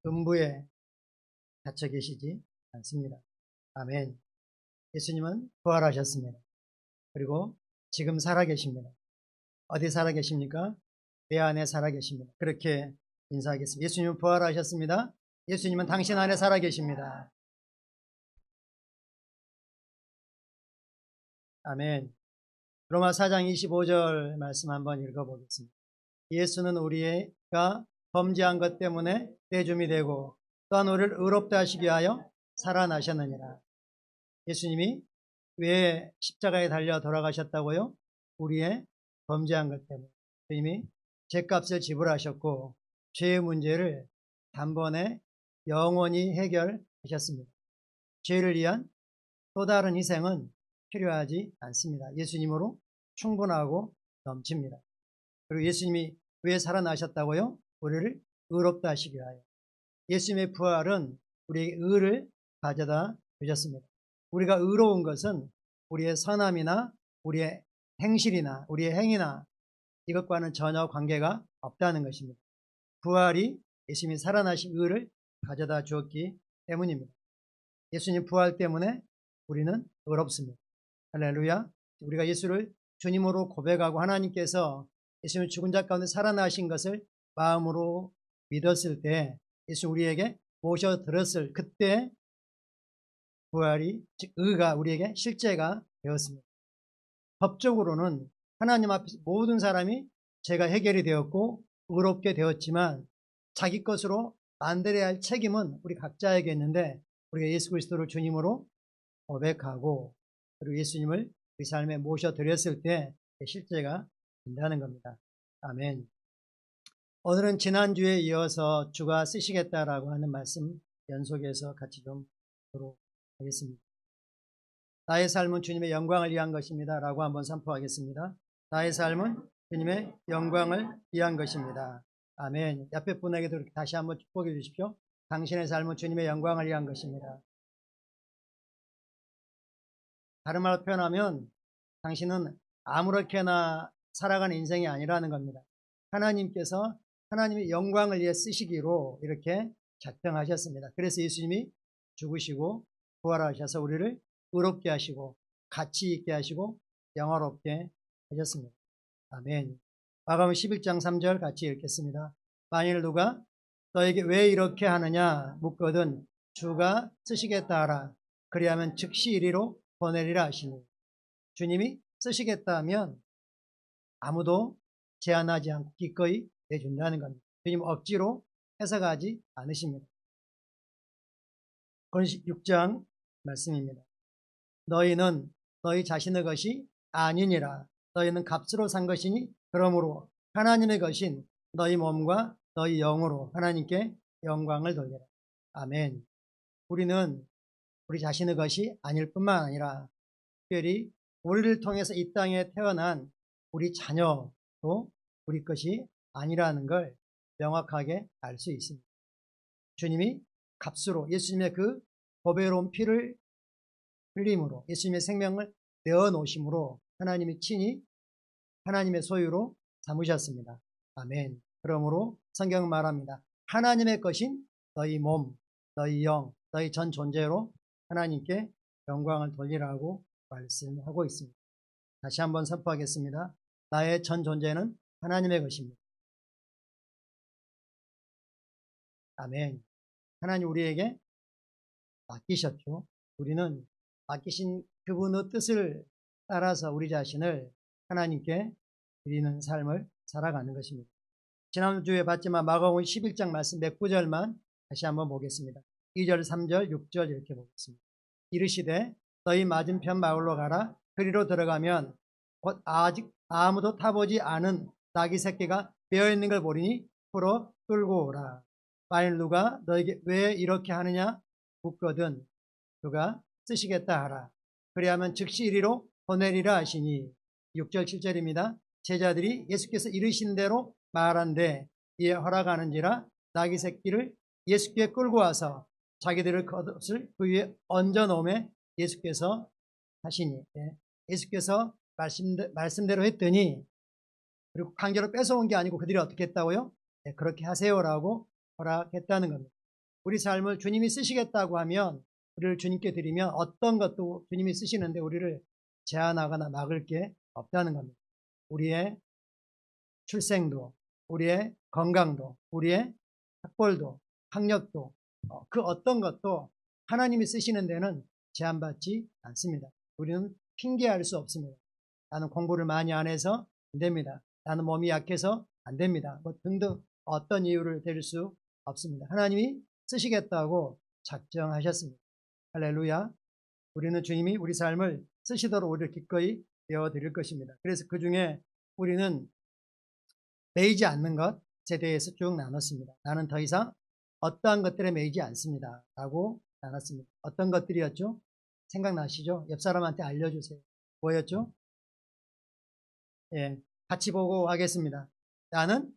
음부에 갇혀 계시지 않습니다. 아멘. 예수님은 부활하셨습니다. 그리고 지금 살아계십니다. 어디 살아계십니까? 내 안에 살아계십니다. 그렇게 인사하겠습니다. 예수님은 부활하셨습니다. 예수님은 당신 안에 살아계십니다. 아멘. 로마 4장 25절 말씀 한번 읽어보겠습니다. 예수는 우리가 범죄한 것 때문에 떼줌이 되고 또한 우리를 의롭다 하시기 위하여 살아나셨느니라. 예수님이 왜 십자가에 달려 돌아가셨다고요? 우리의 범죄한 것 때문에. 주님이 죄값을 지불하셨고 죄의 문제를 단번에 영원히 해결하셨습니다. 죄를 위한 또 다른 희생은 필요하지 않습니다. 예수님으로 충분하고 넘칩니다. 그리고 예수님이 왜 살아나셨다고요? 우리를 의롭다 하시기 위하여. 예수님의 부활은 우리에게 의를 가져다 주셨습니다. 우리가 의로운 것은 우리의 선함이나 우리의 행실이나 우리의 행위나 이것과는 전혀 관계가 없다는 것입니다. 부활이 예수님이 살아나신 의를 가져다 주었기 때문입니다. 예수님 부활 때문에 우리는 의롭습니다. 할렐루야. 우리가 예수를 주님으로 고백하고 하나님께서 예수님을 죽은 자 가운데 살아나신 것을 마음으로 믿었을 때 예수 우리에게 모셔들었을 그때 부활이 즉 의가 우리에게 실제가 되었습니다. 법적으로는 하나님 앞에서 모든 사람이 죄가 해결이 되었고 의롭게 되었지만 자기 것으로 만들어야 할 책임은 우리 각자에게 있는데 우리가 예수 그리스도를 주님으로 고백하고 그리고 예수님을 우리 삶에 모셔드렸을 때 실제가 된다는 겁니다. 아멘. 오늘은 지난주에 이어서 주가 쓰시겠다라고 하는 말씀 연속해서 같이 좀 보도록 하겠습니다. 나의 삶은 주님의 영광을 위한 것입니다 라고 한번 선포하겠습니다. 나의 삶은 주님의 영광을 위한 것입니다. 아멘. 옆에 분에게도 다시 한번 축복해 주십시오. 당신의 삶은 주님의 영광을 위한 것입니다. 다른 말로 표현하면 당신은 아무렇게나 살아가는 인생이 아니라는 겁니다. 하나님께서 하나님의 영광을 위해 쓰시기로 이렇게 작정하셨습니다. 그래서 예수님이 죽으시고 부활하셔서 우리를 의롭게 하시고 가치 있게 하시고 영화롭게 하셨습니다. 아멘. 마가복음 11장 3절 같이 읽겠습니다. 만일 누가 너에게 왜 이렇게 하느냐 묻거든 주가 쓰시겠다 하라. 그리하면 즉시 이리로 보내리라 하시니 주님이 쓰시겠다 하면 아무도 제한하지 않고 기꺼이 내준다는 겁니다. 주님 억지로 해석하지 않으십니다. 고린도서 6장 말씀입니다. 너희는 너희 자신의 것이 아니니라. 너희는 값으로 산 것이니 그러므로 하나님의 것인 너희 몸과 너희 영으로 하나님께 영광을 돌리라. 아멘. 우리는 우리 자신의 것이 아닐 뿐만 아니라 특별히 우리를 통해서 이 땅에 태어난 우리 자녀도 우리 것이 아니라는 걸 명확하게 알 수 있습니다. 주님이 값으로 예수님의 그 보배로운 피를 흘림으로 예수님의 생명을 내어놓으심으로 하나님이 친히 하나님의 소유로 삼으셨습니다. 아멘. 그러므로 성경은 말합니다. 하나님의 것인 너희 몸, 너희 영, 너희 전 존재로 하나님께 영광을 돌리라고 말씀하고 있습니다. 다시 한번 선포하겠습니다. 나의 전 존재는 하나님의 것입니다. 아멘. 하나님 우리에게 맡기셨죠. 우리는 맡기신 그분의 뜻을 따라서 우리 자신을 하나님께 드리는 삶을 살아가는 것입니다. 지난주에 봤지만 마가복음 11장 말씀 몇 구절만 다시 한번 보겠습니다. 2절, 3절, 6절 이렇게 보겠습니다. 이르시되 너희 맞은편 마을로 가라. 그리로 들어가면 곧 아직 아무도 타보지 않은 나귀 새끼가 베어있는 걸 보리니 풀어 끌고 오라. 만일 누가 너에게 왜 이렇게 하느냐 묻거든 그가 쓰시겠다 하라. 그리하면 즉시 이리로 보내리라 하시니 6절 7절입니다. 제자들이 예수께서 이르신 대로 말한데 이에 허락하는지라 나귀 새끼를 예수께 끌고 와서 자기들의 겉옷을 그 위에 얹어 놓음에 예수께서 하시니 예수께서 말씀대로 했더니 그리고 강제로 뺏어온 게 아니고 그들이 어떻게 했다고요? 그렇게 하세요라고 허락했다는 겁니다. 우리 삶을 주님이 쓰시겠다고 하면 우리를 주님께 드리면 어떤 것도 주님이 쓰시는데 우리를 제한하거나 막을 게 없다는 겁니다. 우리의 출생도, 우리의 건강도, 우리의 학벌도, 학력도, 그 어떤 것도 하나님이 쓰시는 데는 제한받지 않습니다. 우리는 핑계할 수 없습니다. 나는 공부를 많이 안 해서 안 됩니다. 나는 몸이 약해서 안 됩니다. 뭐 등등 어떤 이유를 댈 수 없습니다. 하나님이 쓰시겠다고 작정하셨습니다. 할렐루야. 우리는 주님이 우리 삶을 쓰시도록 우리를 기꺼이 배워드릴 것입니다. 그래서 그 중에 우리는 매이지 않는 것에 대해서 쭉 나눴습니다. 나는 더 이상 어떠한 것들에 매이지 않습니다. 라고 나눴습니다. 어떤 것들이었죠? 생각나시죠? 옆 사람한테 알려주세요. 뭐였죠? 예, 같이 보고 하겠습니다. 나는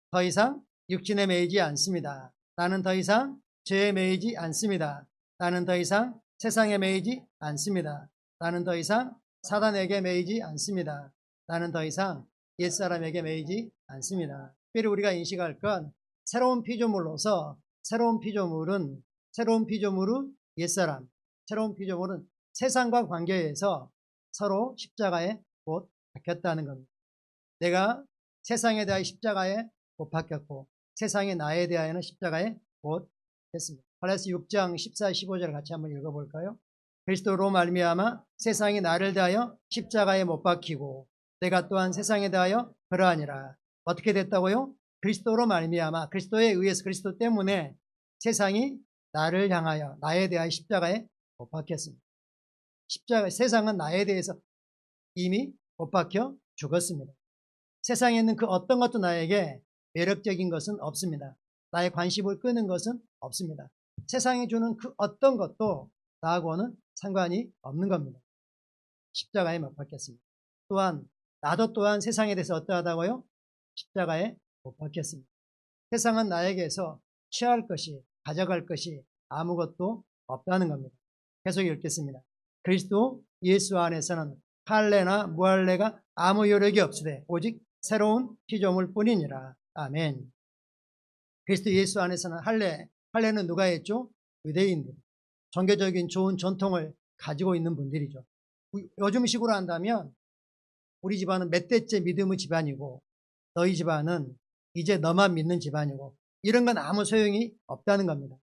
더 이상 육신에 매이지 않습니다. 나는 더 이상 죄에 매이지 않습니다. 나는 더 이상 세상에 매이지 않습니다. 나는 더 이상 사단에게 매이지 않습니다. 나는 더 이상 옛사람에게 매이지 않습니다. 특별히 우리가 인식할 건 새로운 피조물로서 새로운 피조물은 옛사람, 새로운 피조물은 세상과 관계에서 서로 십자가에 못 박혔다는 겁니다. 내가 세상에 대하여 십자가에 못 박혔고 세상이 나에 대하여는 십자가에 못 했습니다. 갈라디아서 6장 14, 15절 같이 한번 읽어볼까요? 그리스도로 말미암아 세상이 나를 대하여 십자가에 못 박히고 내가 또한 세상에 대하여 그러하니라. 어떻게 됐다고요? 그리스도로 말미암아 그리스도에 의해서 그리스도 때문에 세상이 나를 향하여 나에 대하여 십자가에 못 박혔습니다. 세상은 나에 대해서 이미 못 박혀 죽었습니다. 세상에 있는 그 어떤 것도 나에게 매력적인 것은 없습니다. 나의 관심을 끄는 것은 없습니다. 세상이 주는 그 어떤 것도 나하고는 상관이 없는 겁니다. 십자가에 못 박혔습니다. 또한 나도 또한 세상에 대해서 어떠하다고요? 십자가에 못 박혔습니다. 세상은 나에게서 취할 것이, 가져갈 것이 아무것도 없다는 겁니다. 계속 읽겠습니다. 그리스도 예수 안에서는 할례나 무할례가 아무 효력이 없으되 오직 새로운 피조물 뿐이니라. 아멘. 그리스도 예수 안에서는 할례는 누가 했죠? 유대인들. 종교적인 좋은 전통을 가지고 있는 분들이죠. 요즘식으로 한다면 우리 집안은 몇 대째 믿음의 집안이고 너희 집안은 이제 너만 믿는 집안이고 이런 건 아무 소용이 없다는 겁니다.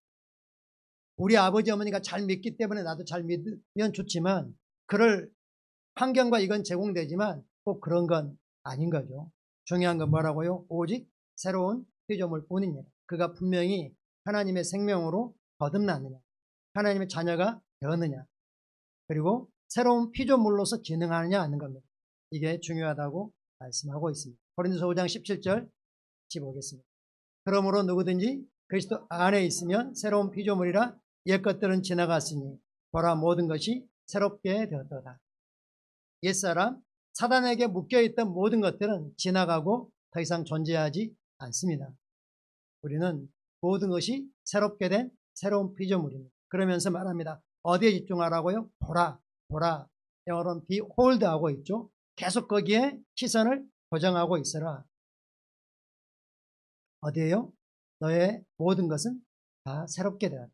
우리 아버지 어머니가 잘 믿기 때문에 나도 잘 믿으면 좋지만 그럴 환경과 이건 제공되지만 꼭 그런 건 아닌 거죠. 중요한 건 뭐라고요? 오직 새로운 피조물 뿐입니다. 그가 분명히 하나님의 생명으로 거듭났느냐, 하나님의 자녀가 되었느냐, 그리고 새로운 피조물로서 기능하느냐 하는 겁니다. 이게 중요하다고 말씀하고 있습니다. 고린도서 5장 17절 같이 보겠습니다. 그러므로 누구든지 그리스도 안에 있으면 새로운 피조물이라 옛 것들은 지나갔으니 보라 모든 것이 새롭게 되었도다. 옛사람 사단에게 묶여있던 모든 것들은 지나가고 더 이상 존재하지 않습니다. 우리는 모든 것이 새롭게 된 새로운 피조물입니다. 그러면서 말합니다. 어디에 집중하라고요? 보라. 영어로는 behold 하고 있죠. 계속 거기에 시선을 고정하고 있어라. 어디에요? 너의 모든 것은 다 새롭게 되었다.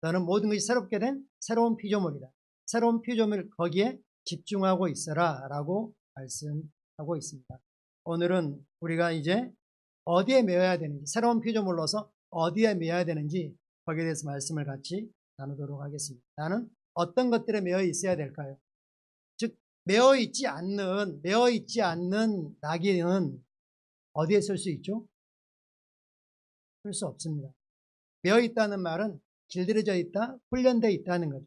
너는 모든 것이 새롭게 된 새로운 피조물이다. 새로운 피조물 거기에 집중하고 있어라 라고 말씀하고 있습니다. 오늘은 우리가 이제 어디에 매여야 되는지, 새로운 피조물로서 어디에 매여야 되는지 거기에 대해서 말씀을 같이 나누도록 하겠습니다. 나는 어떤 것들에 매여 있어야 될까요? 즉 매여 있지 않는 나귀는 어디에 쓸 수 있죠? 쓸 수 없습니다. 매여 있다는 말은 길들여져 있다, 훈련되어 있다는 거죠.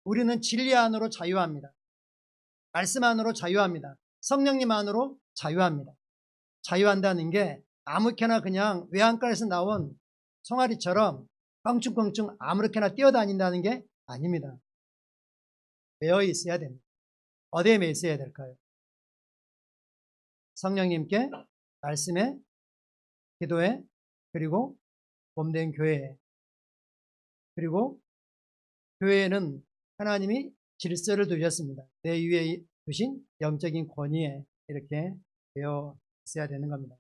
우리는 진리 안으로 자유합니다. 말씀 안으로 자유합니다. 성령님 안으로 자유합니다. 자유한다는 게 아무렇게나 그냥 외양간에서 나온 송아리처럼 껑충껑충 아무렇게나 뛰어다닌다는 게 아닙니다. 매여 있어야 됩니다. 어디에 매여 있어야 될까요? 성령님께, 말씀에, 기도에, 그리고 몸된 교회에, 그리고 교회에는 하나님이 질서를 두셨습니다. 내 위에 두신 영적인 권위에 이렇게 매여 있어야 되는 겁니다.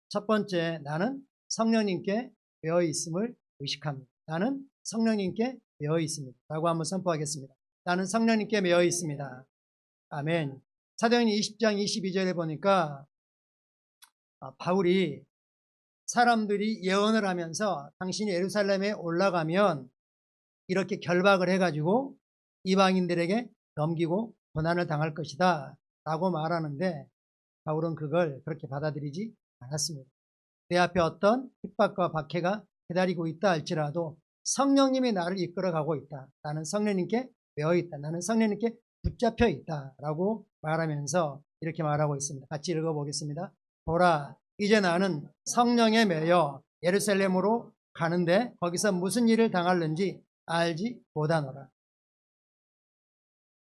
첫 번째, 나는 성령님께 매여 있음을 의식합니다. 나는 성령님께 매여 있습니다. 라고 한번 선포하겠습니다. 나는 성령님께 매여 있습니다. 아멘. 사도행전 20장 22절에 보니까 바울이 사람들이 예언을 하면서 당신이 예루살렘에 올라가면 이렇게 결박을 해가지고 이방인들에게 넘기고 고난을 당할 것이다 라고 말하는데 바울은 그걸 그렇게 받아들이지 않았습니다. 내 앞에 어떤 핍박과 박해가 기다리고 있다 할지라도 성령님이 나를 이끌어가고 있다. 나는 성령님께 매여 있다. 나는 성령님께 붙잡혀 있다 라고 말하면서 이렇게 말하고 있습니다. 같이 읽어보겠습니다. 보라, 이제 나는 성령에 매여 예루살렘으로 가는데 거기서 무슨 일을 당할는지 알지 못하노라.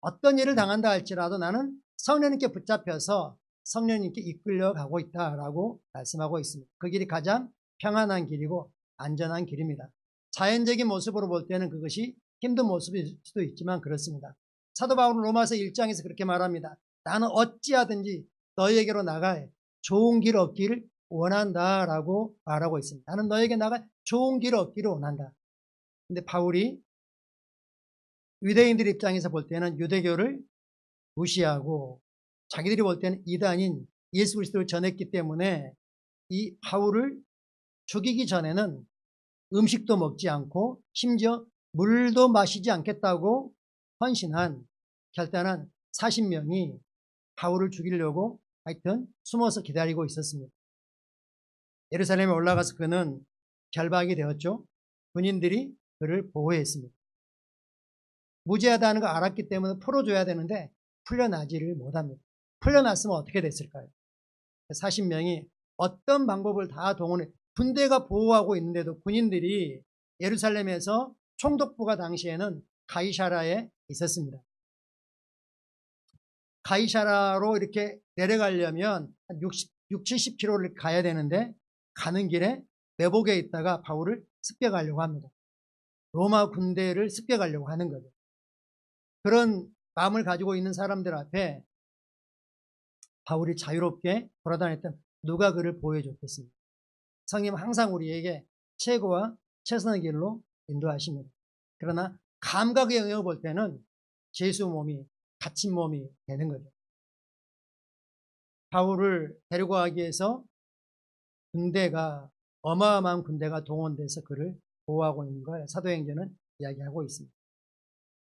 어떤 일을 당한다 할지라도 나는 성령님께 붙잡혀서 성령님께 이끌려가고 있다라고 말씀하고 있습니다. 그 길이 가장 평안한 길이고 안전한 길입니다. 자연적인 모습으로 볼 때는 그것이 힘든 모습일 수도 있지만 그렇습니다. 사도 바울은 로마서 1장에서 그렇게 말합니다. 나는 어찌하든지 너희에게로 나갈 좋은 길 얻기를 원한다라고 말하고 있습니다. 나는 너에게 나갈 좋은 길 얻기를 원한다. 근데 바울이 유대인들 입장에서 볼 때는 유대교를 무시하고 자기들이 볼 때는 이단인 예수 그리스도를 전했기 때문에 이 바울을 죽이기 전에는 음식도 먹지 않고 심지어 물도 마시지 않겠다고 헌신한 결단한 40명이 바울을 죽이려고 하여튼 숨어서 기다리고 있었습니다. 예루살렘에 올라가서 그는 결박이 되었죠. 군인들이 그를 보호했습니다. 무죄하다는 걸 알았기 때문에 풀어줘야 되는데 풀려나지를 못합니다. 풀려났으면 어떻게 됐을까요? 40명이 어떤 방법을 다 동원해 군대가 보호하고 있는데도 군인들이 예루살렘에서 총독부가 당시에는 가이사라에 있었습니다. 가이사라로 이렇게 내려가려면 한 70km를 가야 되는데 가는 길에 매복에 있다가 바울을 습격하려고 합니다. 로마 군대를 습격하려고 하는 거죠. 그런 마음을 가지고 있는 사람들 앞에 바울이 자유롭게 돌아다녔던 누가 그를 보여줬겠습니까? 성령은 항상 우리에게 최고와 최선의 길로 인도하십니다. 그러나 감각의 영역을 볼 때는 예수 몸이 갇힌 몸이 되는 거죠. 바울을 데리고 가기 위해서 어마어마한 군대가 동원돼서 그를 보호하고 있는 걸 사도행전은 이야기하고 있습니다.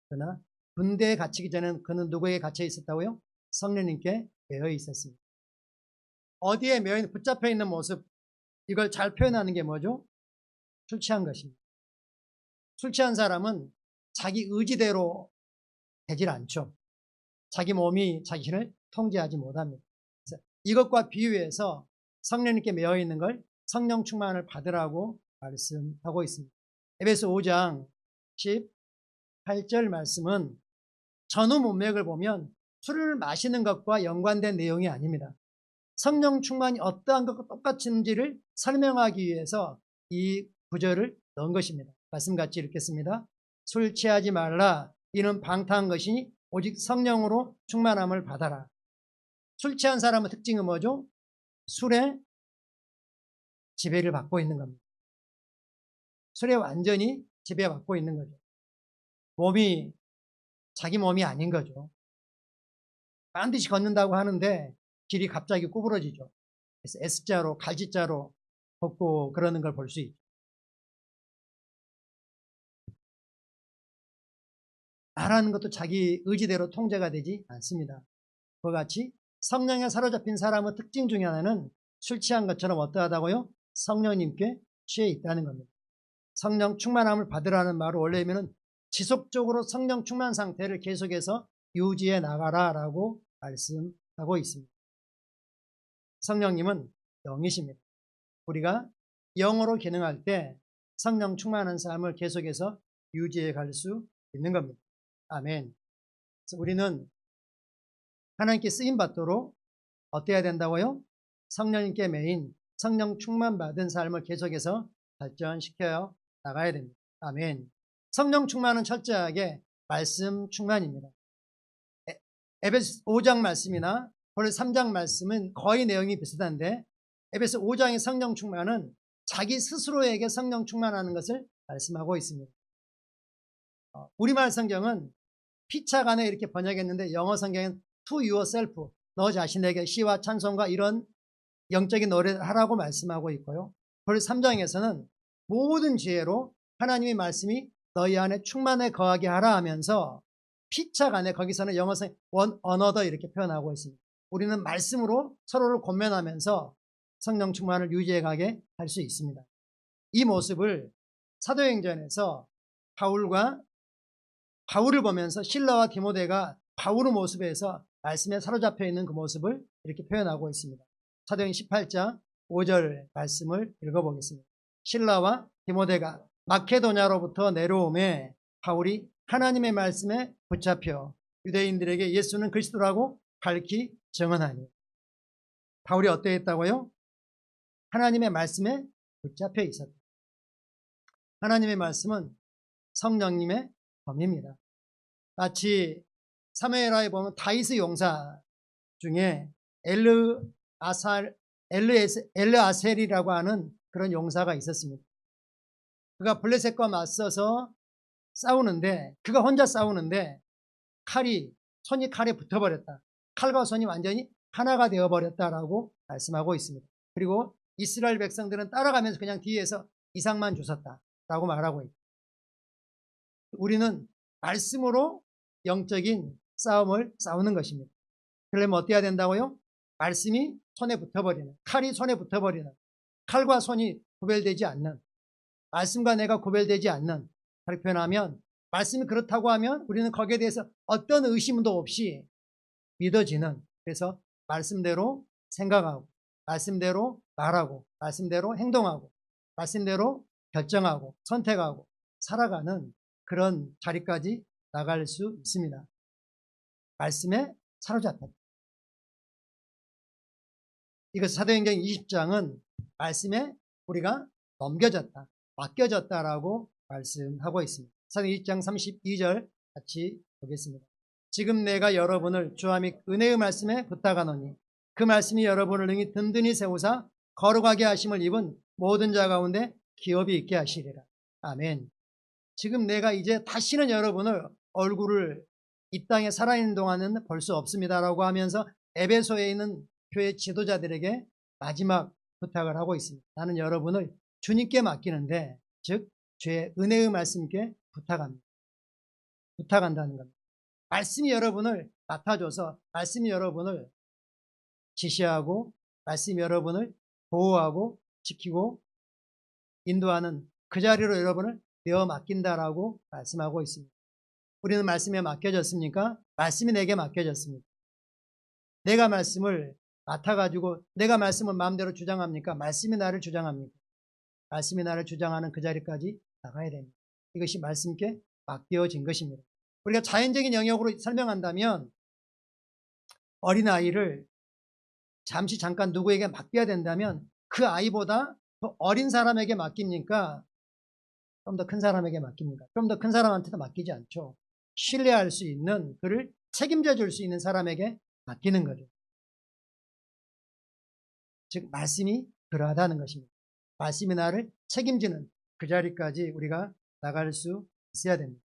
그러나 군대에 갇히기 전에는 그는 누구에게 갇혀 있었다고요? 성령님께 매여 있었습니다. 어디에 매여 있는 붙잡혀 있는 모습, 이걸 잘 표현하는 게 뭐죠? 술 취한 것입니다. 술 취한 사람은 자기 의지대로 되질 않죠. 자기 몸이 자신을 통제하지 못합니다. 그래서 이것과 비유해서 성령님께 매여 있는 걸 성령 충만을 받으라고 말씀하고 있습니다. 에베소 5장 18절 말씀은 전후 문맥을 보면 술을 마시는 것과 연관된 내용이 아닙니다. 성령 충만이 어떠한 것과 똑같은지를 설명하기 위해서 이 구절을 넣은 것입니다. 말씀 같이 읽겠습니다. 술 취하지 말라. 이는 방탕한 것이니 오직 성령으로 충만함을 받아라. 술 취한 사람의 특징은 뭐죠? 술에 지배를 받고 있는 겁니다. 술에 완전히 지배받고 있는 거죠. 몸이 자기 몸이 아닌 거죠. 반드시 걷는다고 하는데 길이 갑자기 구부러지죠. 그래서 S자로 갈지자로 걷고 그러는 걸 볼 수 있죠. 말하는 것도 자기 의지대로 통제가 되지 않습니다. 그와 같이 성령에 사로잡힌 사람의 특징 중에 하나는 술 취한 것처럼 어떠하다고요? 성령님께 취해 있다는 겁니다. 성령 충만함을 받으라는 말을 원래면은 지속적으로 성령 충만 상태를 계속해서 유지해 나가라라고 말씀하고 있습니다. 성령님은 영이십니다. 우리가 영으로 기능할 때 성령 충만한 삶을 계속해서 유지해 갈 수 있는 겁니다. 아멘. 그래서 우리는 하나님께 쓰임 받도록 어때야 된다고요? 성령님께 매인 성령 충만 받은 삶을 계속해서 발전시켜 나가야 됩니다. 아멘. 성령 충만은 철저하게 말씀 충만입니다. 에베소 5장 말씀이나 본래 3장 말씀은 거의 내용이 비슷한데 에베소 5장의 성령 충만은 자기 스스로에게 성령 충만하는 것을 말씀하고 있습니다. 우리말 성경은 피착 안에 이렇게 번역했는데 영어 성경은 to yourself, 너 자신에게 시와 찬송과 이런 영적인 노래를 하라고 말씀하고 있고요. 벌 3장에서는 모든 지혜로 하나님의 말씀이 너희 안에 충만에 거하게 하라 하면서 피착 안에, 거기서는 영어성 one another 이렇게 표현하고 있습니다. 우리는 말씀으로 서로를 권면하면서 성령 충만을 유지해 가게 할 수 있습니다. 이 모습을 사도행전에서 바울을 보면서 실라와 디모데가 바울의 모습에서 말씀에 사로잡혀 있는 그 모습을 이렇게 표현하고 있습니다. 사도행 18장 5절 말씀을 읽어보겠습니다. 실라와 디모데가 마케도냐로부터 내려오매 바울이 하나님의 말씀에 붙잡혀 유대인들에게 예수는 그리스도라고 밝히 증언하니. 바울이 어떠했다고요? 하나님의 말씀에 붙잡혀 있었다. 하나님의 말씀은 성령님의 검입니다. 마치 사무엘하에 보면 다윗의 용사 중에 엘르아셀이라고 하는 그런 용사가 있었습니다. 그가 블레셋과 맞서서 싸우는데, 그가 혼자 싸우는데 손이 칼에 붙어버렸다. 칼과 손이 완전히 하나가 되어버렸다라고 말씀하고 있습니다. 그리고 이스라엘 백성들은 따라가면서 그냥 뒤에서 이상만 주셨다라고 말하고 있다. 우리는 말씀으로 영적인 싸움을 싸우는 것입니다. 그러려면 어떻게 해야 된다고요? 말씀이 손에 붙어버리는, 칼이 손에 붙어버리는, 칼과 손이 구별되지 않는, 말씀과 내가 구별되지 않는, 그렇게 표현하면 말씀이 그렇다고 하면 우리는 거기에 대해서 어떤 의심도 없이 믿어지는, 그래서 말씀대로 생각하고 말씀대로 말하고 말씀대로 행동하고 말씀대로 결정하고 선택하고 살아가는 그런 자리까지 나갈 수 있습니다. 말씀에 사로잡혔다. 이것은 사도행전 20장은 말씀에 우리가 넘겨졌다, 맡겨졌다라고 말씀하고 있습니다. 사도행전 20장 32절 같이 보겠습니다. 지금 내가 여러분을 주와 및 은혜의 말씀에 부탁하노니 그 말씀이 여러분을 능히 든든히 세우사 거룩하게 하심을 입은 모든 자 가운데 기업이 있게 하시리라. 아멘. 지금 내가 이제 다시는 여러분을 얼굴을 이 땅에 살아있는 동안은 볼 수 없습니다라고 하면서 에베소에 있는 교회 지도자들에게 마지막 부탁을 하고 있습니다. 나는 여러분을 주님께 맡기는데, 즉 주의 은혜의 말씀께 부탁한다는 겁니다. 말씀이 여러분을 맡아줘서 말씀이 여러분을 지시하고 말씀이 여러분을 보호하고 지키고 인도하는 그 자리로 여러분을 내어 맡긴다라고 말씀하고 있습니다. 우리는 말씀에 맡겨졌습니까? 말씀이 내게 맡겨졌습니다. 내가 말씀을 맡아가지고 내가 말씀을 마음대로 주장합니까? 말씀이 나를 주장합니까? 말씀이 나를 주장하는 그 자리까지 나가야 됩니다. 이것이 말씀께 맡겨진 것입니다. 우리가 자연적인 영역으로 설명한다면 어린아이를 잠깐 누구에게 맡겨야 된다면 그 아이보다 더 어린 사람에게 맡깁니까? 좀 더 큰 사람에게 맡깁니까? 좀 더 큰 사람한테도 맡기지 않죠. 신뢰할 수 있는, 그를 책임져 줄 수 있는 사람에게 맡기는 거죠. 즉 말씀이 그러하다는 것입니다. 말씀이 나를 책임지는 그 자리까지 우리가 나갈 수 있어야 됩니다.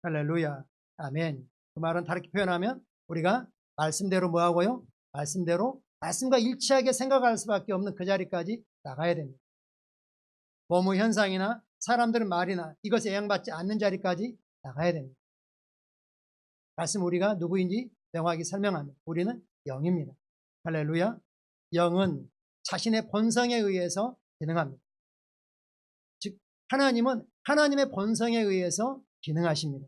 할렐루야. 아멘. 그 말은 다르게 표현하면 우리가 말씀대로 뭐하고요? 말씀대로 말씀과 일치하게 생각할 수밖에 없는 그 자리까지 나가야 됩니다. 뭐뭐 현상이나 사람들의 말이나 이것에 영향받지 않는 자리까지 나가야 됩니다. 말씀 우리가 누구인지 명확히 설명합니다. 우리는 영입니다. 할렐루야. 영은 자신의 본성에 의해서 기능합니다. 즉 하나님은 하나님의 본성에 의해서 기능하십니다.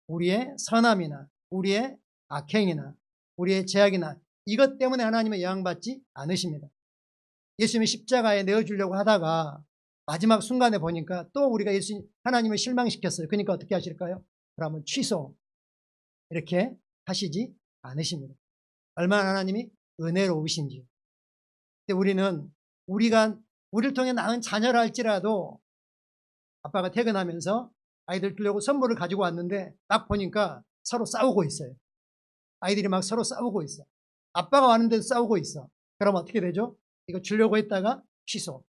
우리의 선함이나 우리의 악행이나 우리의 죄악이나 이것 때문에 하나님의 영향받지 않으십니다. 예수님이 십자가에 내어주려고 하다가 마지막 순간에 보니까 또 우리가 하나님을 실망시켰어요. 그러니까 어떻게 하실까요? 그러면 취소, 이렇게 하시지 않으십니다. 얼마나 하나님이 은혜로우신지. 근데 우리를 통해 낳은 자녀라 할지라도 아빠가 퇴근하면서 아이들 주려고 선물을 가지고 왔는데 딱 보니까 서로 싸우고 있어요. 아이들이 막 서로 싸우고 있어. 아빠가 왔는데도 싸우고 있어. 그럼 어떻게 되죠? 이거 주려고 했다가 취소,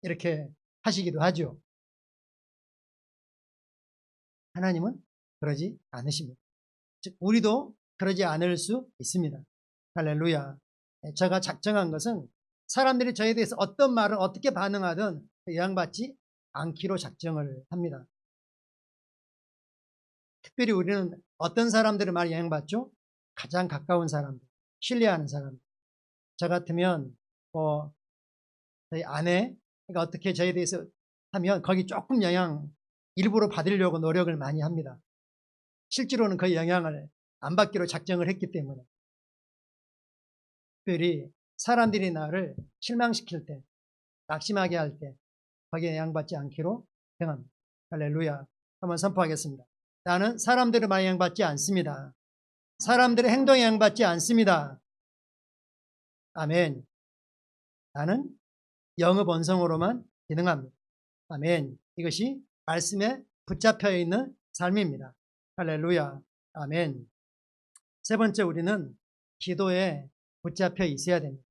이렇게 하시기도 하죠. 하나님은 그러지 않으십니다. 즉 우리도 그러지 않을 수 있습니다. 할렐루야. 제가 작정한 것은 사람들이 저에 대해서 어떤 말을 어떻게 반응하든 영향받지 않기로 작정을 합니다. 특별히 우리는 어떤 사람들의 말에 영향받죠? 가장 가까운 사람들, 신뢰하는 사람들. 저 같으면 저희 아내, 그러니까 어떻게 저에 대해서 하면 거기 조금 영향 일부러 받으려고 노력을 많이 합니다. 실제로는 그 영향을 안 받기로 작정을 했기 때문에. 특별히 사람들이 나를 실망시킬 때, 낙심하게 할 때 거기에 영향받지 않기로 정합니다. 할렐루야. 한번 선포하겠습니다. 나는 사람들의 말에 영향받지 않습니다. 사람들의 행동에 영향받지 않습니다. 아멘. 나는 영의 본성으로만 기능합니다. 아멘. 이것이 말씀에 붙잡혀 있는 삶입니다. 할렐루야. 아멘. 세 번째, 우리는 기도에 붙잡혀 있어야 됩니다.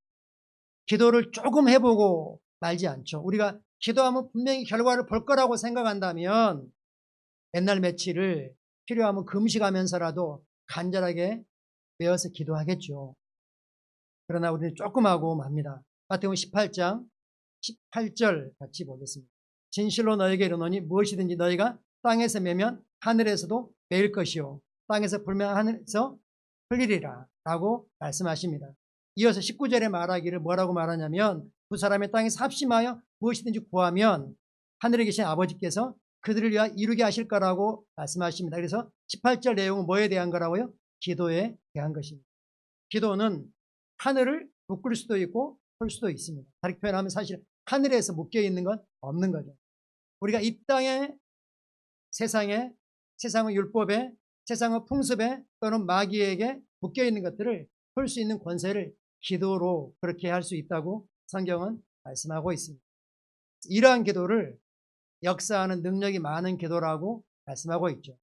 기도를 조금 해보고 말지 않죠. 우리가 기도하면 분명히 결과를 볼 거라고 생각한다면 맨날 며칠을 필요하면 금식하면서라도 간절하게 외워서 기도하겠죠. 그러나 우리는 조금 하고 맙니다. 마태복음 18장 18절 같이 보겠습니다. 진실로 너에게 이르노니 무엇이든지 너희가 땅에서 매면 하늘에서도 매일 것이요 땅에서 불면 하늘에서 흘리리라 라고 말씀하십니다. 이어서 19절에 말하기를 뭐라고 말하냐면 두 사람의 땅에서 합심하여 무엇이든지 구하면 하늘에 계신 아버지께서 그들을 위하여 이루게 하실 거라고 말씀하십니다. 그래서 18절 내용은 뭐에 대한 거라고요? 기도에 대한 것입니다. 기도는 하늘을 묶을 수도 있고 풀 수도 있습니다. 다르게 표현하면 사실 하늘에서 묶여 있는 건 없는 거죠. 우리가 이 땅에 세상의 율법에 세상의 풍습에 또는 마귀에게 묶여 있는 것들을 풀 수 있는 권세를 기도로 그렇게 할 수 있다고 성경은 말씀하고 있습니다. 이러한 기도를 역사하는 능력이 많은 기도라고 말씀하고 있죠.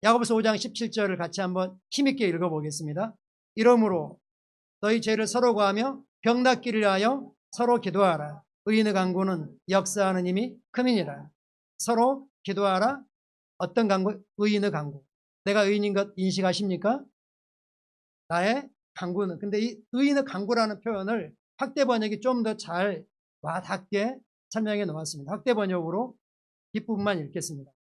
야고보서 5장 17절을 같이 한번 힘있게 읽어보겠습니다. 이러므로 너희 죄를 서로 구하며 병 낫기를 위하여 서로 기도하라. 의인의 간구는 역사하는 힘이 큼이니라. 서로 기도하라. 어떤 간구? 의인의 간구. 내가 의인인 것 인식하십니까? 나의 간구는. 근데 이 의인의 간구라는 표현을 확대 번역이 좀 더 잘 와닿게 설명해 놓았습니다. 확대 번역으로 뒷부분만 읽겠습니다.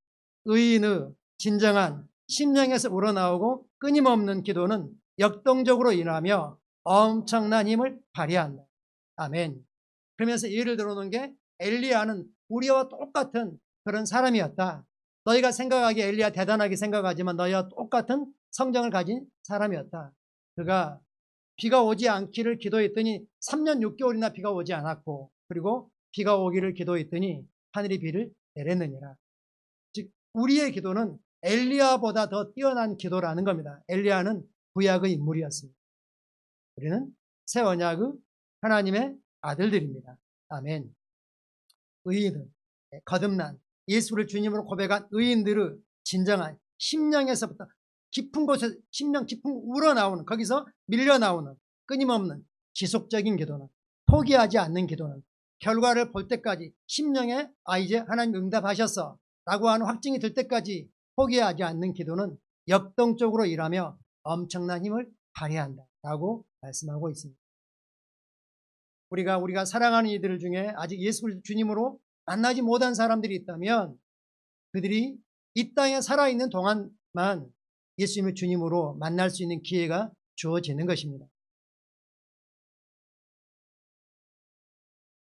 의인의 진정한 심령에서 우러나오고 끊임없는 기도는 역동적으로 일하며 엄청난 힘을 발휘한다. 아멘. 그러면서 예를 들어놓은 게 엘리야는 우리와 똑같은 그런 사람이었다. 너희가 생각하기에 엘리야 대단하게 생각하지만 너희와 똑같은 성정을 가진 사람이었다. 그가 비가 오지 않기를 기도했더니 3년 6개월이나 비가 오지 않았고 그리고 비가 오기를 기도했더니 하늘이 비를 내렸느니라. 즉 우리의 기도는 엘리야보다 더 뛰어난 기도라는 겁니다. 엘리야는 구약의 인물이었습니다. 우리는 새 언약의 하나님의 아들들입니다. 아멘. 의인들, 거듭난 예수를 주님으로 고백한 의인들의 진정한 심령에서부터 깊은 곳에 심령 깊은 우러나오는 거기서 밀려나오는 끊임없는 지속적인 기도는 포기하지 않는 기도는 결과를 볼 때까지 심령에 이제 하나님 응답하셨어 라고 하는 확증이 들 때까지 포기하지 않는 기도는 역동적으로 일하며 엄청난 힘을 발휘한다 라고 말씀하고 있습니다. 우리가 사랑하는 이들 중에 아직 예수 주님으로 만나지 못한 사람들이 있다면 그들이 이 땅에 살아있는 동안만 예수님을 주님으로 만날 수 있는 기회가 주어지는 것입니다.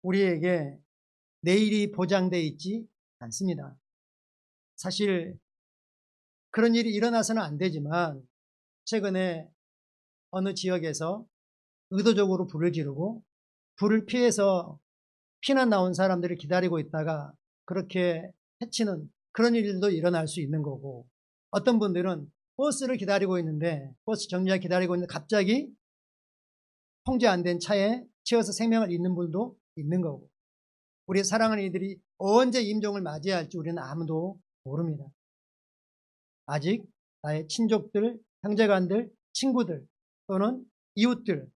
우리에게 내일이 보장되어 있지 않습니다. 사실 그런 일이 일어나서는 안 되지만 최근에 어느 지역에서 의도적으로 불을 지르고 불을 피해서 피난 나온 사람들을 기다리고 있다가 그렇게 해치는 그런 일도 일어날 수 있는 거고 어떤 분들은 버스를 기다리고 있는데 버스 정류장 기다리고 있는데 갑자기 통제 안 된 차에 치여서 생명을 잃는 분도 있는 거고 우리 사랑하는 이들이 언제 임종을 맞이해야 할지 우리는 아무도 모릅니다. 아직 나의 친족들, 형제간들, 친구들 또는 이웃들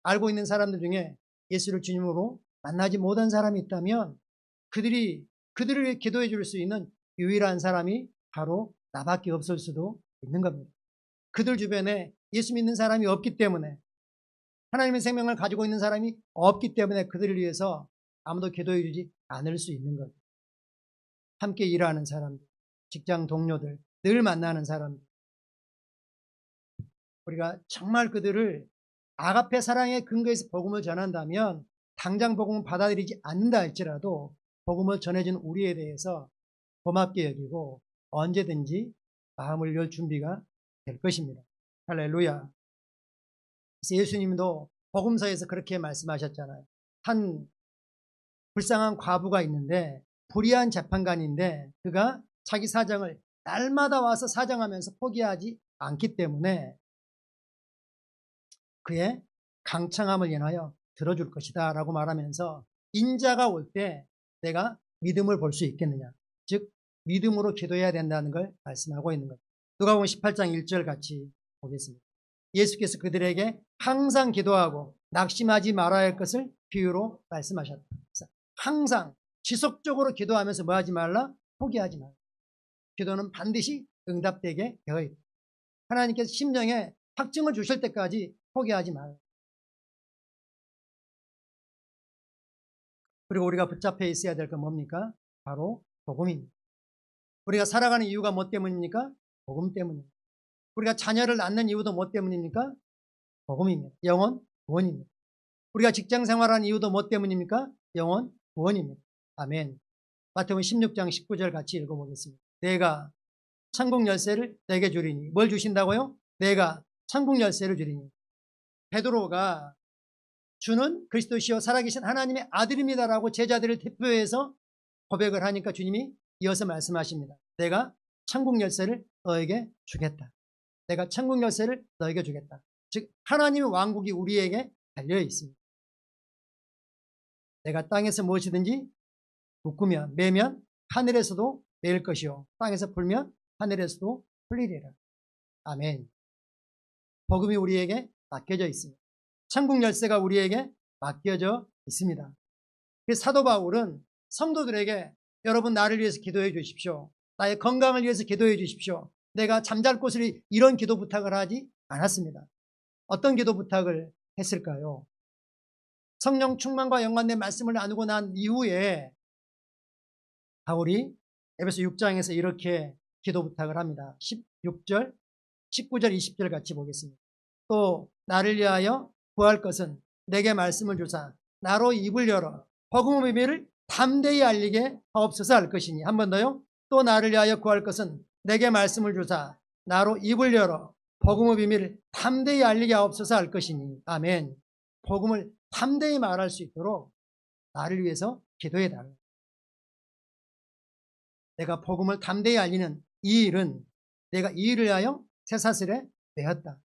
알고 있는 사람들 중에 예수를 주님으로 만나지 못한 사람이 있다면 그들을 위해 기도해 줄 수 있는 유일한 사람이 바로 나밖에 없을 수도 있는 겁니다. 그들 주변에 예수 믿는 사람이 없기 때문에, 하나님의 생명을 가지고 있는 사람이 없기 때문에 그들을 위해서 아무도 기도해 주지 않을 수 있는 거죠. 함께 일하는 사람들, 직장 동료들, 늘 만나는 사람들, 우리가 정말 그들을 아가페 사랑의 근거에서 복음을 전한다면 당장 복음을 받아들이지 않는다 할지라도 복음을 전해준 우리에 대해서 고맙게 여기고 언제든지 마음을 열 준비가 될 것입니다. 할렐루야. 그래서 예수님도 복음서에서 그렇게 말씀하셨잖아요. 한 불쌍한 과부가 있는데, 불의한 재판관인데 그가 자기 사정을 날마다 와서 사정하면서 포기하지 않기 때문에 그의 강청함을 인하여 들어줄 것이다 라고 말하면서 인자가 올 때 내가 믿음을 볼 수 있겠느냐, 즉 믿음으로 기도해야 된다는 걸 말씀하고 있는 거죠. 누가복음 18장 1절 같이 보겠습니다. 예수께서 그들에게 항상 기도하고 낙심하지 말아야 할 것을 비유로 말씀하셨다. 항상 지속적으로 기도하면서 뭐 하지 말라? 포기하지 말라. 기도는 반드시 응답되게 되어 있다. 하나님께서 심정에 확증을 주실 때까지 포기하지 말라. 그리고 우리가 붙잡혀 있어야 될 건 뭡니까? 바로 복음입니다. 우리가 살아가는 이유가 뭐 때문입니까? 복음 때문입니다. 우리가 자녀를 낳는 이유도 뭐 때문입니까? 복음입니다. 영혼 구원입니다. 우리가 직장 생활하는 이유도 뭐 때문입니까? 영혼 구원입니다. 아멘. 마태복음 16장 19절 같이 읽어보겠습니다. 내가 천국 열쇠를 내게 주리니. 뭘 주신다고요? 내가 천국 열쇠를 주리니. 베드로가 주는 그리스도시요 살아계신 하나님의 아들입니다라고 제자들을 대표해서 고백을 하니까 주님이 이어서 말씀하십니다. 내가 천국 열쇠를 너에게 주겠다. 내가 천국 열쇠를 너에게 주겠다. 즉 하나님의 왕국이 우리에게 달려 있습니다. 내가 땅에서 무엇이든지 묶으면 매면 하늘에서도 매일 것이요 땅에서 풀면 하늘에서도 풀리리라. 아멘. 복음이 우리에게 맡겨져 있습니다. 천국 열쇠가 우리에게 맡겨져 있습니다. 그래서 사도 바울은 성도들에게 여러분 나를 위해서 기도해 주십시오. 나의 건강을 위해서 기도해 주십시오. 내가 잠잘 곳을 이런 기도 부탁을 하지 않았습니다. 어떤 기도 부탁을 했을까요? 성령 충만과 연관된 말씀을 나누고 난 이후에 바울이 에베소 6장에서 이렇게 기도 부탁을 합니다. 16절, 19절, 20절 같이 보겠습니다. 또 나를 위하여 구할 것은 내게 말씀을 주사 나로 입을 열어 복음의 비밀을 담대히 알리게 하옵소서 할 것이니. 한 번 더요. 또 나를 위하여 구할 것은 내게 말씀을 주사 나로 입을 열어 복음의 비밀을 담대히 알리게 하옵소서 할 것이니. 아멘. 복음을 담대히 말할 수 있도록 나를 위해서 기도해 달라. 내가 복음을 담대히 알리는 이 일은 내가 이 일을 하여 쇠사슬에 매었다.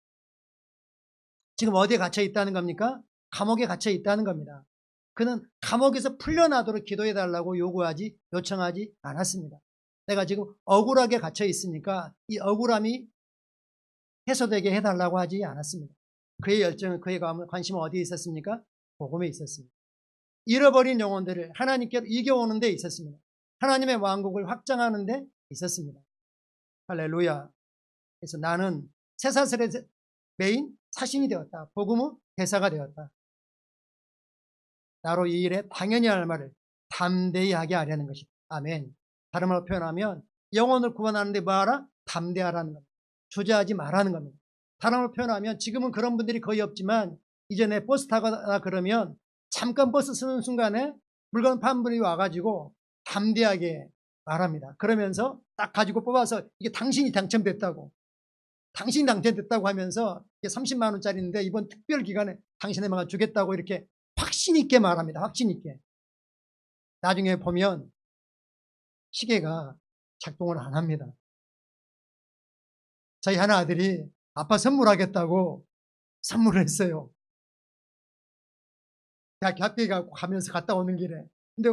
지금 어디에 갇혀 있다는 겁니까? 감옥에 갇혀 있다는 겁니다. 그는 감옥에서 풀려나도록 기도해 달라고 요청하지 않았습니다. 내가 지금 억울하게 갇혀 있으니까 이 억울함이 해소되게 해달라고 하지 않았습니다. 그의 열정은, 그의 관심은 어디에 있었습니까? 복음에 있었습니다. 잃어버린 영혼들을 하나님께로 이겨오는 데 있었습니다. 하나님의 왕국을 확장하는 데 있었습니다. 할렐루야. 그래서 나는 쇠사슬에 매인 사신이 되었다. 복음의 대사가 되었다. 나로 이 일에 당연히 할 말을 담대히 하게 하려는 것이다. 아멘. 다른 말로 표현하면 영혼을 구원하는데 뭐하라? 담대하라는 겁니다. 주저하지 말라는 겁니다. 다른 말로 표현하면 지금은 그런 분들이 거의 없지만 이전에 버스 타거나 그러면 잠깐 버스 쓰는 순간에 물건 파는 분이 와가지고 담대하게 말합니다. 그러면서 딱 가지고 뽑아서 이게 당신이 당첨됐다고, 당신이 당첨됐다고 하면서 이게 30만 원짜리인데 이번 특별 기간에 당신에만 주겠다고 이렇게 확신 있게 말합니다. 확신 있게. 나중에 보면 시계가 작동을 안 합니다. 저희 하나 아들이 아빠 선물하겠다고 선물을 했어요. 대학교 학교에 가면서 갔다 오는 길에. 근데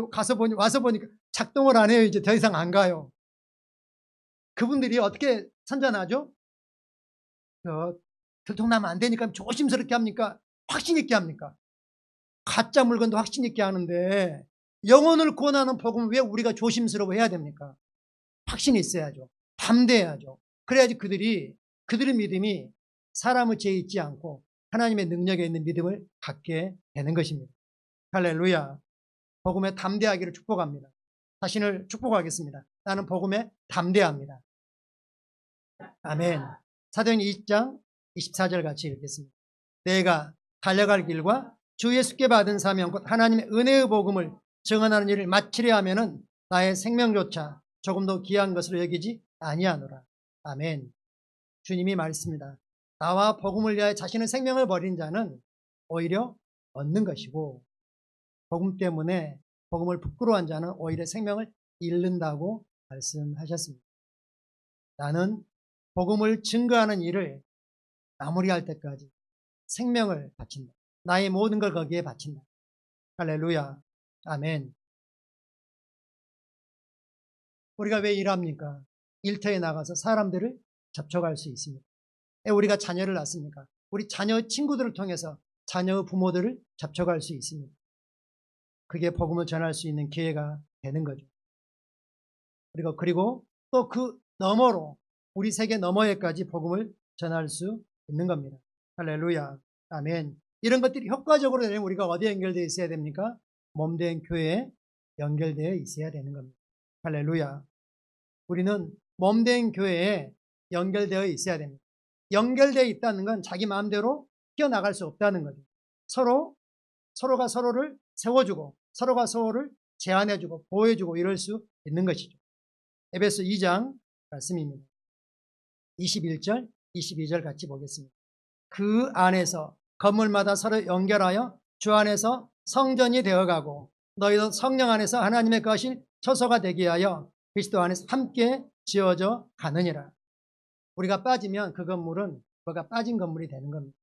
와서 보니까 작동을 안 해요. 이제 더 이상 안 가요. 그분들이 어떻게 선전하죠? 들통나면 안 되니까 조심스럽게 합니까? 확신 있게 합니까? 가짜 물건도 확신 있게 하는데 영혼을 구원하는 복음을 왜 우리가 조심스러워 해야 됩니까? 확신이 있어야죠. 담대해야죠. 그래야지 그들의 믿음이 사람의 죄에 있지 않고 하나님의 능력에 있는 믿음을 갖게 되는 것입니다. 할렐루야. 복음에 담대하기를 축복합니다. 자신을 축복하겠습니다. 나는 복음에 담대합니다. 아멘. 사도행 20장 24절 같이 읽겠습니다. 내가 달려갈 길과 주 예수께 받은 사명 곧 하나님의 은혜의 복음을 증언하는 일을 마치려 하면은 나의 생명조차 조금도 귀한 것으로 여기지 아니하노라. 아멘. 주님이 말씀입니다. 나와 복음을 위하여 자신의 생명을 버린 자는 오히려 얻는 것이고 복음 때문에 복음을 부끄러워한 자는 오히려 생명을 잃는다고 말씀하셨습니다. 나는 복음을 증거하는 일을 마무리할 때까지 생명을 바친다. 나의 모든 걸 거기에 바친다. 할렐루야. 아멘. 우리가 왜 일합니까? 일터에 나가서 사람들을 접촉할 수 있습니다. 왜 우리가 자녀를 낳습니까? 우리 자녀의 친구들을 통해서 자녀의 부모들을 접촉할 수 있습니다. 그게 복음을 전할 수 있는 기회가 되는 거죠. 그리고 또 그 너머로 우리 세계 너머에까지 복음을 전할 수 있는 겁니다. 할렐루야. 아멘. 이런 것들이 효과적으로 되려면 우리가 어디에 연결되어 있어야 됩니까? 몸된 교회에 연결되어 있어야 되는 겁니다. 할렐루야. 우리는 몸된 교회에 연결되어 있어야 됩니다. 연결되어 있다는 건 자기 마음대로 뛰어나갈 수 없다는 거죠. 서로가 서로를 세워주고 서로가 서로를 제안해주고 보호해주고 이럴 수 있는 것이죠. 에베소 2장 말씀입니다. 21절, 22절 같이 보겠습니다. 그 안에서 건물마다 서로 연결하여 주 안에서 성전이 되어가고 너희도 성령 안에서 하나님의 거실 처소가 되게 하여 그리스도 안에서 함께 지어져 가느니라. 우리가 빠지면 그 건물은 뭐가 빠진 건물이 되는 겁니다.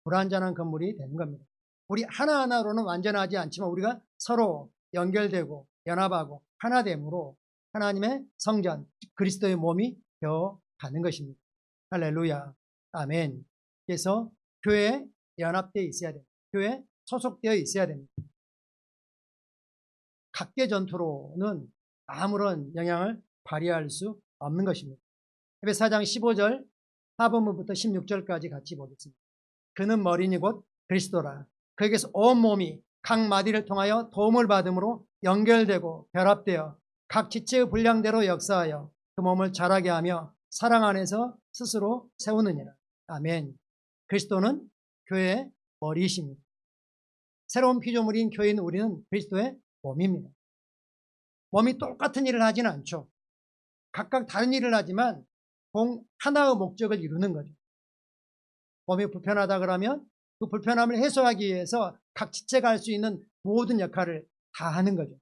불완전한 건물이 되는 겁니다. 우리 하나하나로는 완전하지 않지만 우리가 서로 연결되고 연합하고 하나됨으로 하나님의 성전, 그리스도의 몸이 되어 가는 것입니다. 할렐루야. 아멘. 그래서 교회에 연합되어 있어야 됩니다. 교회에 소속되어 있어야 됩니다. 각계 전투로는 아무런 영향을 발휘할 수 없는 것입니다. 에베소 4장 15절 하반부부터 16절까지 같이 보겠습니다. 그는 머리니 곧 그리스도라. 그에게서 온 몸이 각 마디를 통하여 도움을 받음으로 연결되고 결합되어 각 지체의 분량대로 역사하여 그 몸을 자라게 하며 사랑 안에서 스스로 세우느니라. 아멘. 그리스도는 교회의 머리이십니다. 새로운 피조물인 교회인 우리는 그리스도의 몸입니다. 몸이 똑같은 일을 하지는 않죠. 각각 다른 일을 하지만 하나의 목적을 이루는 거죠. 몸이 불편하다 그러면 그 불편함을 해소하기 위해서 각 지체가 할 수 있는 모든 역할을 다 하는 거죠.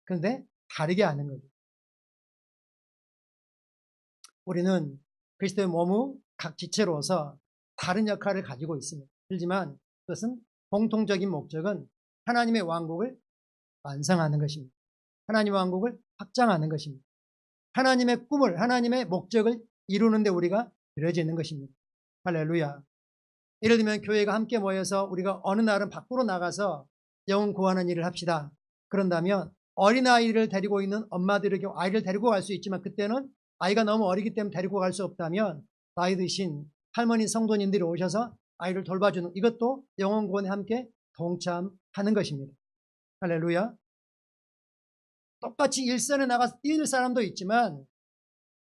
그런데 다르게 하는 거죠. 우리는 그리스도의 몸의 각 지체로서 다른 역할을 가지고 있습니다. 하지만 그것은 공통적인 목적은 하나님의 왕국을 완성하는 것입니다. 하나님의 왕국을 확장하는 것입니다. 하나님의 꿈을, 하나님의 목적을 이루는 데 우리가 들여져 있는 것입니다. 할렐루야. 예를 들면 교회가 함께 모여서 우리가 어느 날은 밖으로 나가서 영혼 구하는 일을 합시다. 그런다면 어린아이를 데리고 있는 엄마들에게 아이를 데리고 갈 수 있지만 그때는 아이가 너무 어리기 때문에 데리고 갈 수 없다면 나이 드신 할머니 성도님들이 오셔서 아이를 돌봐주는 이것도 영혼 구원에 함께 동참하는 것입니다. 할렐루야. 똑같이 일선에 나가서 뛰는 사람도 있지만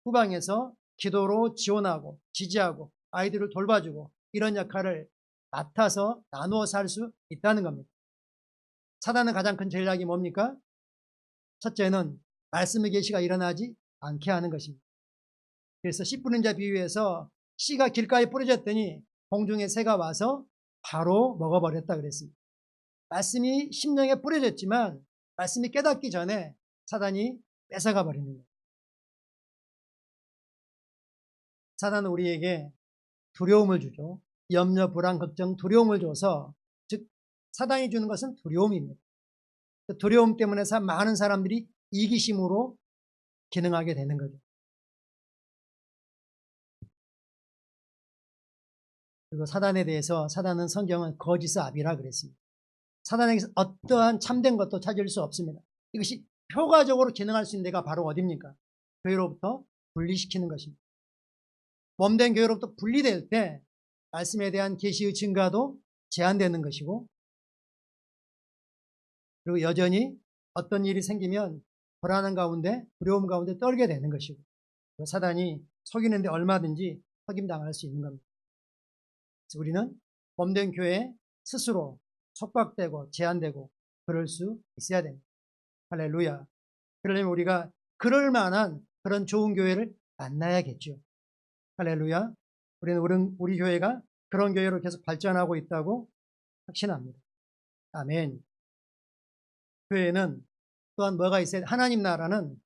후방에서 기도로 지원하고 지지하고 아이들을 돌봐주고 이런 역할을 맡아서 나누어서 할 수 있다는 겁니다. 사단의 가장 큰 전략이 뭡니까? 첫째는 말씀의 계시가 일어나지 않게 하는 것입니다. 그래서 씨 뿌린 자 비유에서 씨가 길가에 뿌려졌더니 공중에 새가 와서 바로 먹어버렸다 그랬습니다. 말씀이 심령에 뿌려졌지만 말씀이 깨닫기 전에 사단이 뺏어가 버리는 거예요. 사단은 우리에게 두려움을 주죠. 염려, 불안, 걱정, 두려움을 줘서 즉 사단이 주는 것은 두려움입니다. 그 두려움 때문에 많은 사람들이 이기심으로 기능하게 되는 거죠. 그리고 사단에 대해서 사단은 성경은 거짓의 아비라 그랬습니다. 사단에게서 어떠한 참된 것도 찾을 수 없습니다. 이것이 효과적으로 기능할 수 있는 데가 바로 어디입니까? 교회로부터 분리시키는 것입니다. 몸된 교회로부터 분리될 때 말씀에 대한 계시의 증가도 제한되는 것이고, 그리고 여전히 어떤 일이 생기면 불안한 가운데, 두려움 가운데 떨게 되는 것이고, 사단이 속이는데 얼마든지 속임당할 수 있는 겁니다. 그래서 우리는 몸된 교회에 스스로 속박되고 제한되고 그럴 수 있어야 됩니다. 할렐루야. 그러려면 우리가 그럴 만한 그런 좋은 교회를 만나야겠죠. 할렐루야. 우리 교회가 그런 교회로 계속 발전하고 있다고 확신합니다. 아멘. 교회는 또한 뭐가 있어야 돼? 하나님 나라는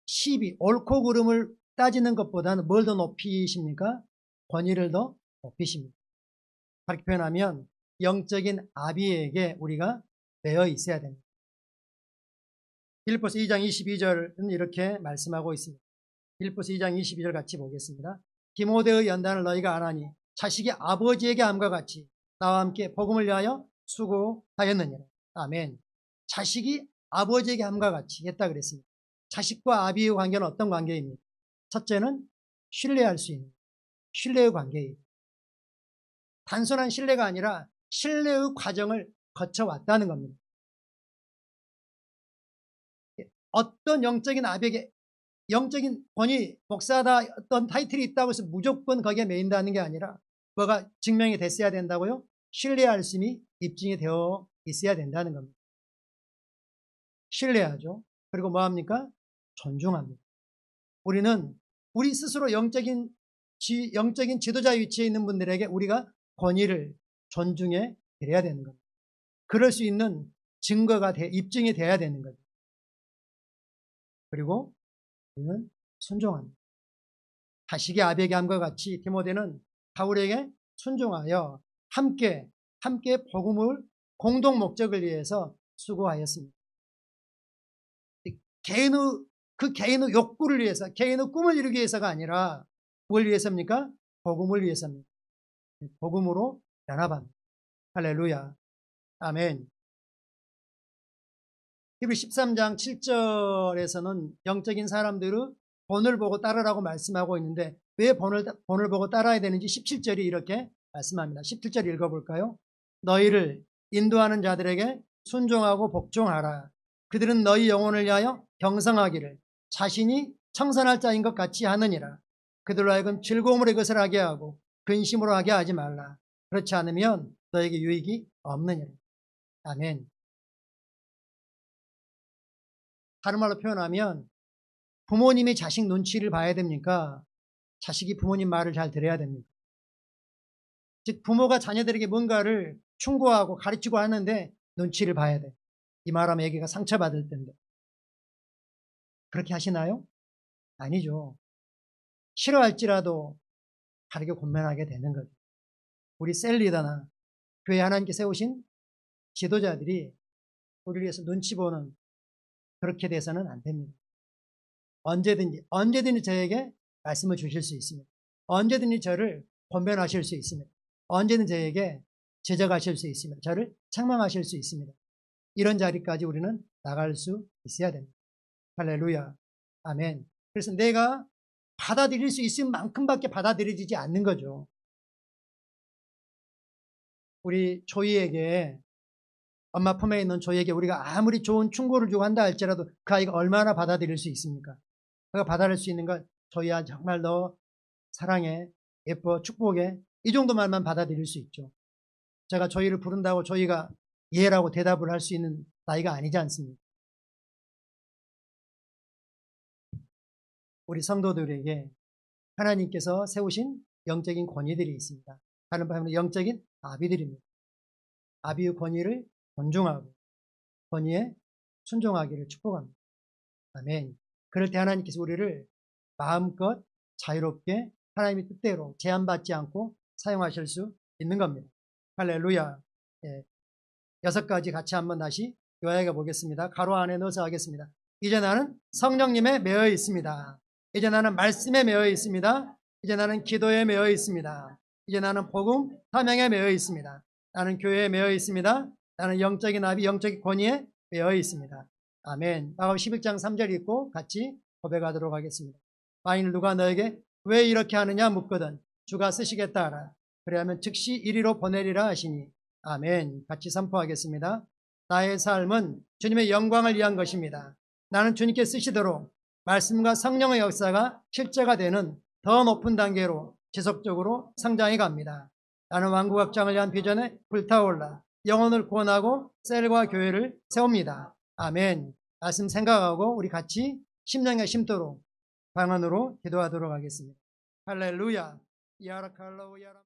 시비, 옳고 그름을 따지는 것보다는 뭘 더 높이십니까? 권위를 더 높이십니다. 그렇게 표현하면 영적인 아비에게 우리가 매여 있어야 됩니다. 빌립보서 2장 22절은 이렇게 말씀하고 있습니다. 빌립보서 2장 22절 같이 보겠습니다. 디모데의 연단을 너희가 안 하니 자식이 아버지에게 함과 같이 나와 함께 복음을 위하여 수고하였느니라. 아멘. 자식이 아버지에게 함과 같이 했다 그랬습니다. 자식과 아비의 관계는 어떤 관계입니까? 첫째는 신뢰할 수 있는 신뢰의 관계예요. 단순한 신뢰가 아니라 신뢰의 과정을 거쳐왔다는 겁니다. 어떤 영적인 아비에게 영적인 권위, 목사다 어떤 타이틀이 있다고 해서 무조건 거기에 매인다는 게 아니라 뭐가 증명이 됐어야 된다고요? 신뢰할 수 있음이 입증이 되어 있어야 된다는 겁니다. 신뢰하죠. 그리고 뭐합니까? 존중합니다. 우리는 우리 스스로 영적인 지도자 위치에 있는 분들에게 우리가 권위를 존중해 드려야 되는 겁니다. 그럴 수 있는 증거가 입증이 돼야 되는 거죠. 그리고 우리는 순종합니다. 자식이 아비에게 함과 같이 디모데는 바울에게 순종하여 함께 복음을 공동 목적을 위해서 수고하였습니다. 개인의 욕구를 위해서, 개인의 꿈을 이루기 위해서가 아니라 뭘 위해서입니까? 복음을 위해서입니다. 복음으로 연합합니다. 할렐루야. 아멘. 히브리 13장 7절에서는 영적인 사람들은 본을 보고 따르라고 말씀하고 있는데 왜 본을 보고 따라야 되는지 17절이 이렇게 말씀합니다. 17절 읽어볼까요? 너희를 인도하는 자들에게 순종하고 복종하라. 그들은 너희 영혼을 위하여 경성하기를 자신이 청산할 자인 것 같이 하느니라. 그들로 하여금 즐거움으로 이것을 하게 하고 근심으로 하게 하지 말라. 그렇지 않으면 너에게 유익이 없느니라. 아멘. 다른 말로 표현하면 부모님이 자식 눈치를 봐야 됩니까? 자식이 부모님 말을 잘 들어야 됩니까? 즉 부모가 자녀들에게 뭔가를 충고하고 가르치고 하는데 눈치를 봐야 돼. 이 말하면 애기가 상처받을 텐데. 그렇게 하시나요? 아니죠. 싫어할지라도 다르게 권면하게 되는 거죠. 우리 셀리더나 교회 하나님께 세우신 지도자들이 우리를 위해서 눈치 보는 그렇게 돼서는 안 됩니다. 언제든지 저에게 말씀을 주실 수 있습니다. 언제든지 저를 권면하실 수 있습니다. 언제든지 저에게 제적하실 수 있습니다. 저를 책망하실 수 있습니다. 이런 자리까지 우리는 나갈 수 있어야 됩니다. 할렐루야. 아멘. 그래서 내가 받아들일 수 있을 만큼밖에 받아들여지지 않는 거죠. 우리 조이에게, 엄마 품에 있는 조이에게 우리가 아무리 좋은 충고를 주고 한다 할지라도 그 아이가 얼마나 받아들일 수 있습니까? 그가 받아들일 수 있는 건 조이야 정말 너 사랑해, 예뻐, 축복해, 이 정도 말만 받아들일 수 있죠. 제가 조이를 부른다고 조이가 예라고 대답을 할 수 있는 나이가 아니지 않습니까? 우리 성도들에게 하나님께서 세우신 영적인 권위들이 있습니다. 다른 말로 영적인 아비들입니다. 아비의 권위를 존중하고 권위에 순종하기를 축복합니다. 아멘. 그럴 때 하나님께서 우리를 마음껏 자유롭게 하나님의 뜻대로 제한받지 않고 사용하실 수 있는 겁니다. 할렐루야. 6가지 같이 한번 다시 요약해 보겠습니다. 가로 안에 넣어서 하겠습니다. 이제 나는 성령님에 매여 있습니다. 이제 나는 말씀에 매여 있습니다. 이제 나는 기도에 매여 있습니다. 이제 나는 복음 사명에 매여 있습니다. 나는 교회에 매여 있습니다. 나는 영적인 아비, 영적인 권위에 매여 있습니다. 아멘. 마가복음 11장 3절 읽고 같이 고백하도록 하겠습니다. 만일 누가 너에게 왜 이렇게 하느냐 묻거든 주가 쓰시겠다 하라. 그리하면 즉시 이리로 보내리라 하시니. 아멘. 같이 선포하겠습니다. 나의 삶은 주님의 영광을 위한 것입니다. 나는 주님께 쓰시도록 말씀과 성령의 역사가 실제가 되는 더 높은 단계로 지속적으로 성장해 갑니다. 나는 왕국 확장을 위한 비전에 불타올라 영혼을 구원하고 셀과 교회를 세웁니다. 아멘. 말씀 생각하고 우리 같이 심령에 심도록 방언으로 기도하도록 하겠습니다. 할렐루야. 야라칼라우 야라.